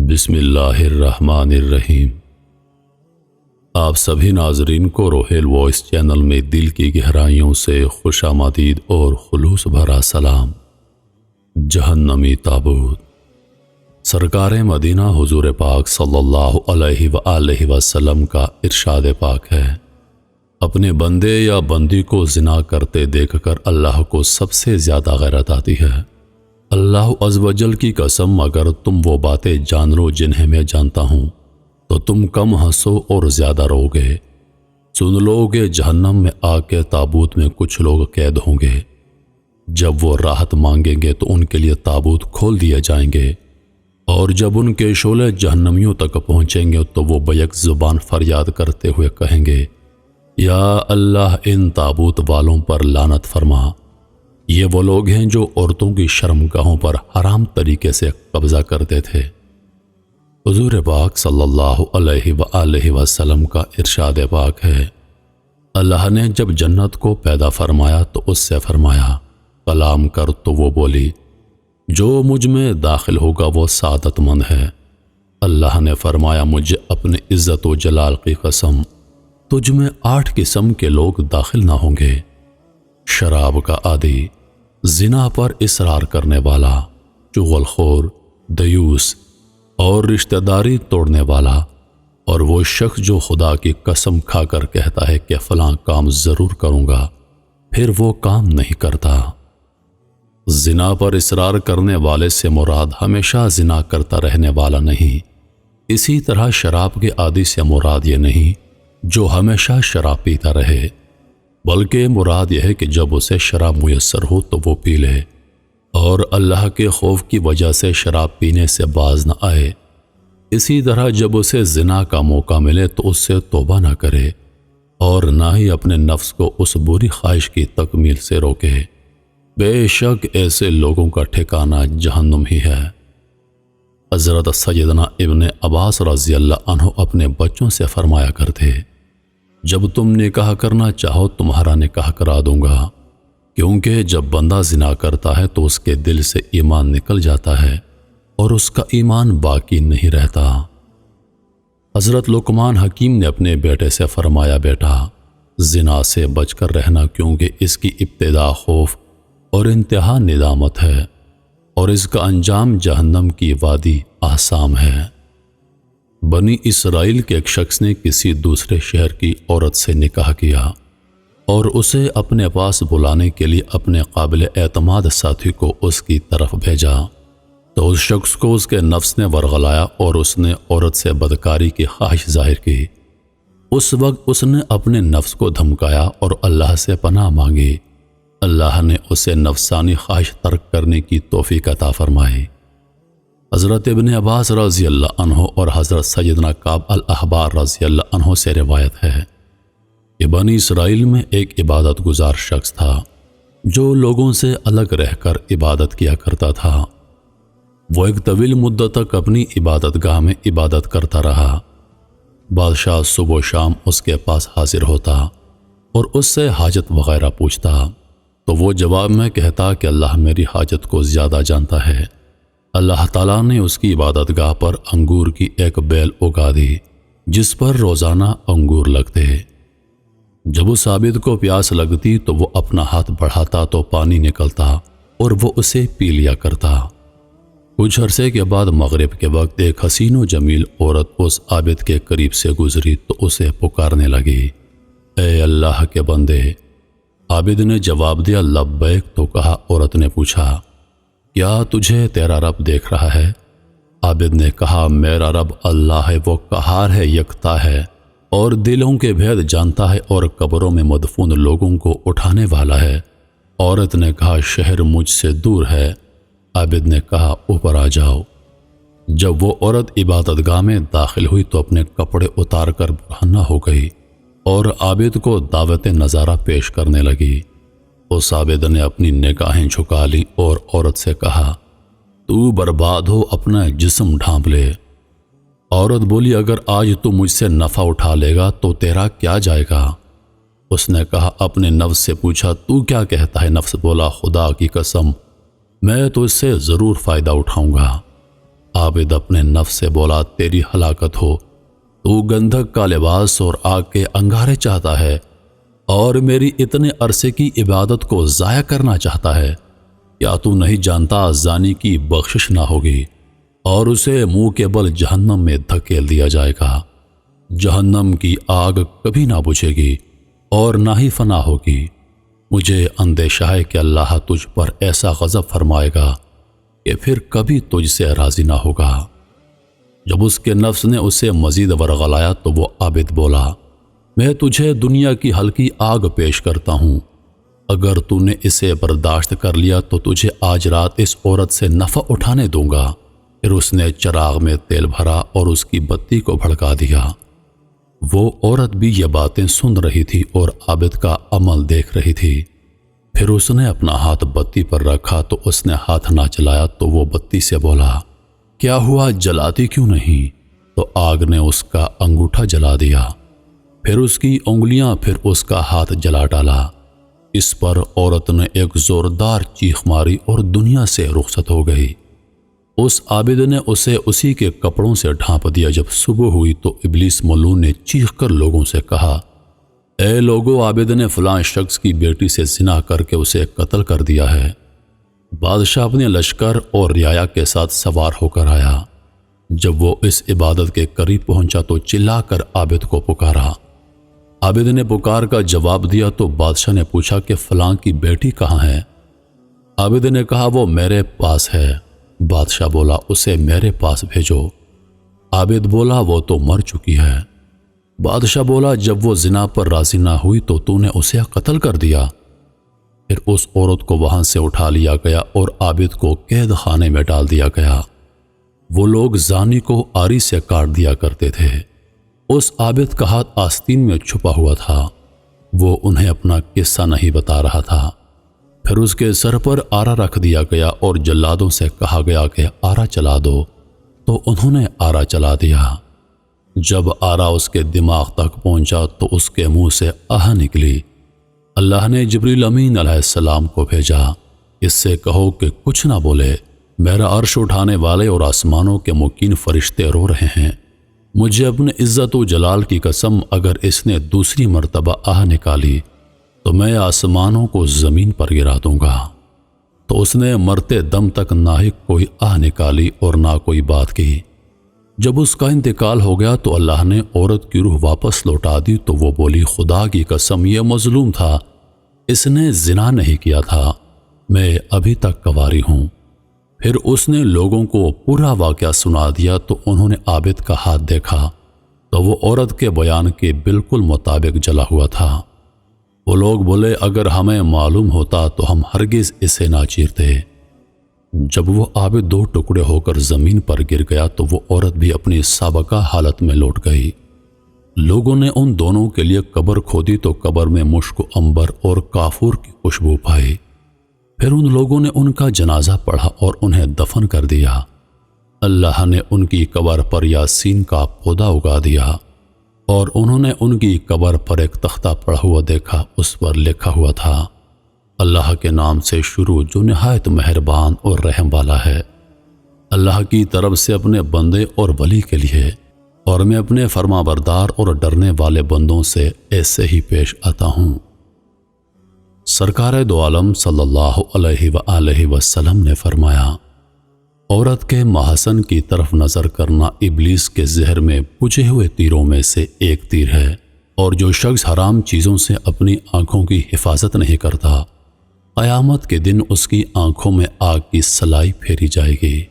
بسم اللہ الرحمن الرحیم۔ آپ سبھی ناظرین کو روحیل وائس چینل میں دل کی گہرائیوں سے خوش آمدید اور خلوص بھرا سلام۔ جہنمی تابوت۔ سرکار مدینہ حضور پاک صلی اللہ علیہ وآلہ وسلم کا ارشاد پاک ہے، اپنے بندے یا بندی کو زنا کرتے دیکھ کر اللہ کو سب سے زیادہ غیرت آتی ہے۔ اللہ عز و جل کی قسم، اگر تم وہ باتیں جان لو جنہیں میں جانتا ہوں تو تم کم ہنسو اور زیادہ رو گے۔ سن لو گے جہنم میں آگ کے تابوت میں کچھ لوگ قید ہوں گے، جب وہ راحت مانگیں گے تو ان کے لیے تابوت کھول دیے جائیں گے، اور جب ان کے شعلے جہنمیوں تک پہنچیں گے تو وہ بیک زبان فریاد کرتے ہوئے کہیں گے، یا اللہ ان تابوت والوں پر لعنت فرما۔ یہ وہ لوگ ہیں جو عورتوں کی شرمگاہوں پر حرام طریقے سے قبضہ کرتے تھے۔ حضور پاک صلی اللہ علیہ وآلہ وسلم کا ارشاد پاک ہے، اللہ نے جب جنت کو پیدا فرمایا تو اس سے فرمایا، کلام کر، تو وہ بولی، جو مجھ میں داخل ہوگا وہ سعادت مند ہے۔ اللہ نے فرمایا، مجھے اپنے عزت و جلال کی قسم، تجھ میں 8 قسم کے لوگ داخل نہ ہوں گے: شراب کا عادی، زنا پر اصرار کرنے والا، چغل خور، دیوس اور رشتہ داری توڑنے والا، اور وہ شخص جو خدا کی قسم کھا کر کہتا ہے کہ فلاں کام ضرور کروں گا پھر وہ کام نہیں کرتا۔ زنا پر اصرار کرنے والے سے مراد ہمیشہ زنا کرتا رہنے والا نہیں، اسی طرح شراب کے عادی سے مراد یہ نہیں جو ہمیشہ شراب پیتا رہے، بلکہ مراد یہ ہے کہ جب اسے شراب میسر ہو تو وہ پی لے، اور اللہ کے خوف کی وجہ سے شراب پینے سے باز نہ آئے۔ اسی طرح جب اسے زنا کا موقع ملے تو اس سے توبہ نہ کرے، اور نہ ہی اپنے نفس کو اس بری خواہش کی تکمیل سے روکے۔ بے شک ایسے لوگوں کا ٹھکانہ جہنم ہی ہے۔ حضرت سیدنا ابن عباس رضی اللہ عنہ اپنے بچوں سے فرمایا کرتے، جب تم نکاح کرنا چاہو تمہارا نکاح کرا دوں گا، کیونکہ جب بندہ زنا کرتا ہے تو اس کے دل سے ایمان نکل جاتا ہے اور اس کا ایمان باقی نہیں رہتا۔ حضرت لقمان حکیم نے اپنے بیٹے سے فرمایا، بیٹا زنا سے بچ کر رہنا، کیونکہ اس کی ابتدا خوف اور انتہا ندامت ہے، اور اس کا انجام جہنم کی وادی آسام ہے۔ بنی اسرائیل کے ایک شخص نے کسی دوسرے شہر کی عورت سے نکاح کیا اور اسے اپنے پاس بلانے کے لیے اپنے قابل اعتماد ساتھی کو اس کی طرف بھیجا، تو اس شخص کو اس کے نفس نے ورغلایا اور اس نے عورت سے بدکاری کی خواہش ظاہر کی۔ اس وقت اس نے اپنے نفس کو دھمکایا اور اللہ سے پناہ مانگی۔ اللہ نے اسے نفسانی خواہش ترک کرنے کی توفیق عطا فرمائی۔ حضرت ابن عباس رضی اللہ عنہ اور حضرت سیدنا کعب الاحبار رضی اللہ عنہ سے روایت ہے کہ بنی اسرائیل میں ایک عبادت گزار شخص تھا جو لوگوں سے الگ رہ کر عبادت کیا کرتا تھا۔ وہ ایک طویل مدت تک اپنی عبادت گاہ میں عبادت کرتا رہا۔ بادشاہ صبح و شام اس کے پاس حاضر ہوتا اور اس سے حاجت وغیرہ پوچھتا، تو وہ جواب میں کہتا کہ اللہ میری حاجت کو زیادہ جانتا ہے۔ اللہ تعالیٰ نے اس کی عبادت گاہ پر انگور کی ایک بیل اگا دی جس پر روزانہ انگور لگتے۔ جب اس عابد کو پیاس لگتی تو وہ اپنا ہاتھ بڑھاتا تو پانی نکلتا اور وہ اسے پی لیا کرتا۔ کچھ عرصے کے بعد مغرب کے وقت ایک حسین و جمیل عورت اس عابد کے قریب سے گزری تو اسے پکارنے لگی، اے اللہ کے بندے۔ عابد نے جواب دیا، لبیک۔ تو کہا، عورت نے پوچھا، کیا تجھے تیرا رب دیکھ رہا ہے؟ عابد نے کہا، میرا رب اللہ ہے، وہ قہار ہے، یکتا ہے، اور دلوں کے بھید جانتا ہے، اور قبروں میں مدفون لوگوں کو اٹھانے والا ہے۔ عورت نے کہا، شہر مجھ سے دور ہے۔ عابد نے کہا، اوپر آ جاؤ۔ جب وہ عورت عبادت گاہ میں داخل ہوئی تو اپنے کپڑے اتار کر برہنہ ہو گئی اور عابد کو دعوت نظارہ پیش کرنے لگی۔ اس عابد نے اپنی نگاہیں جھکا لی اور عورت سے کہا، تو برباد ہو، اپنا جسم ڈھانپ لے۔ عورت بولی، اگر آج تو مجھ سے نفع اٹھا لے گا تو تیرا کیا جائے گا؟ اس نے کہا، اپنے نفس سے پوچھا، تو کیا کہتا ہے؟ نفس بولا، خدا کی قسم میں تو اس سے ضرور فائدہ اٹھاؤں گا۔ عابد اپنے نفس سے بولا، تیری ہلاکت ہو، تو گندھک کا لباس اور آگ کے انگارے چاہتا ہے اور میری اتنے عرصے کی عبادت کو ضائع کرنا چاہتا ہے۔ کیا تو نہیں جانتا زانی کی بخشش نہ ہوگی اور اسے منہ کے بل جہنم میں دھکیل دیا جائے گا۔ جہنم کی آگ کبھی نہ بجھے گی اور نہ ہی فنا ہوگی۔ مجھے اندیشہ ہے کہ اللہ تجھ پر ایسا غضب فرمائے گا کہ پھر کبھی تجھ سے راضی نہ ہوگا۔ جب اس کے نفس نے اسے مزید ورغلایا تو وہ عابد بولا، میں تجھے دنیا کی ہلکی آگ پیش کرتا ہوں، اگر تو نے اسے برداشت کر لیا تو تجھے آج رات اس عورت سے نفع اٹھانے دوں گا۔ پھر اس نے چراغ میں تیل بھرا اور اس کی بتی کو بھڑکا دیا۔ وہ عورت بھی یہ باتیں سن رہی تھی اور عابد کا عمل دیکھ رہی تھی۔ پھر اس نے اپنا ہاتھ بتی پر رکھا تو اس نے ہاتھ نہ چلایا تو وہ بتی سے بولا، کیا ہوا، جلاتی کیوں نہیں؟ تو آگ نے اس کا انگوٹھا جلا دیا، پھر اس کی انگلیاں، پھر اس کا ہاتھ جلا ڈالا۔ اس پر عورت نے ایک زوردار چیخ ماری اور دنیا سے رخصت ہو گئی۔ اس عابد نے اسے اسی کے کپڑوں سے ڈھانپ دیا۔ جب صبح ہوئی تو ابلیس ملعون نے چیخ کر لوگوں سے کہا، اے لوگو، عابد نے فلاں شخص کی بیٹی سے زنا کر کے اسے قتل کر دیا ہے۔ بادشاہ اپنے لشکر اور رعایا کے ساتھ سوار ہو کر آیا۔ جب وہ اس عبادت کے قریب پہنچا تو چلا کر عابد کو پکارا۔ عابد نے پکار کا جواب دیا تو بادشاہ نے پوچھا کہ فلاں کی بیٹی کہاں ہے؟ عابد نے کہا، وہ میرے پاس ہے۔ بادشاہ بولا، اسے میرے پاس بھیجو۔ عابد بولا، وہ تو مر چکی ہے۔ بادشاہ بولا، جب وہ زنا پر راضی نہ ہوئی تو نے اسے قتل کر دیا۔ پھر اس عورت کو وہاں سے اٹھا لیا گیا اور عابد کو قید خانے میں ڈال دیا گیا۔ وہ لوگ زانی کو آری سے کاٹ دیا کرتے تھے۔ اس عابد کا ہاتھ آستین میں چھپا ہوا تھا۔ وہ انہیں اپنا قصہ نہیں بتا رہا تھا۔ پھر اس کے سر پر آرا رکھ دیا گیا اور جلادوں سے کہا گیا کہ آرا چلا دو، تو انہوں نے آرا چلا دیا۔ جب آرا اس کے دماغ تک پہنچا تو اس کے منہ سے آہ نکلی۔ اللہ نے جبریل امین علیہ السلام کو بھیجا، اس سے کہو کہ کچھ نہ بولے، میرا عرش اٹھانے والے اور آسمانوں کے مقیم فرشتے رو رہے ہیں۔ مجھے اپنے عزت و جلال کی قسم، اگر اس نے دوسری مرتبہ آہ نکالی تو میں آسمانوں کو زمین پر گرا دوں گا۔ تو اس نے مرتے دم تک نہ ہی کوئی آہ نکالی اور نہ کوئی بات کی۔ جب اس کا انتقال ہو گیا تو اللہ نے عورت کی روح واپس لوٹا دی تو وہ بولی، خدا کی قسم، یہ مظلوم تھا، اس نے زنا نہیں کیا تھا، میں ابھی تک کنواری ہوں۔ پھر اس نے لوگوں کو پورا واقعہ سنا دیا تو انہوں نے عابد کا ہاتھ دیکھا تو وہ عورت کے بیان کے بالکل مطابق جلا ہوا تھا۔ وہ لوگ بولے، اگر ہمیں معلوم ہوتا تو ہم ہرگز اسے نہ چیرتے۔ جب وہ عابد دو ٹکڑے ہو کر زمین پر گر گیا تو وہ عورت بھی اپنی سابقہ حالت میں لوٹ گئی۔ لوگوں نے ان دونوں کے لیے قبر کھودی تو قبر میں مشک و عنبر اور کافور کی خوشبو پائی۔ پھر ان لوگوں نے ان کا جنازہ پڑھا اور انہیں دفن کر دیا۔ اللہ نے ان کی قبر پر یاسین کا پودا اگا دیا اور انہوں نے ان کی قبر پر ایک تختہ پڑا ہوا دیکھا، اس پر لکھا ہوا تھا، اللہ کے نام سے شروع جو نہایت مہربان اور رحم والا ہے، اللہ کی طرف سے اپنے بندے اور ولی کے لیے، اور میں اپنے فرما بردار اور ڈرنے والے بندوں سے ایسے ہی پیش آتا ہوں۔ سرکار دو عالم صلی اللہ علیہ وآلہ وسلم نے فرمایا، عورت کے محسن کی طرف نظر کرنا ابلیس کے زہر میں بجھے ہوئے تیروں میں سے ایک تیر ہے، اور جو شخص حرام چیزوں سے اپنی آنکھوں کی حفاظت نہیں کرتا، قیامت کے دن اس کی آنکھوں میں آگ کی سلائی پھیری جائے گی۔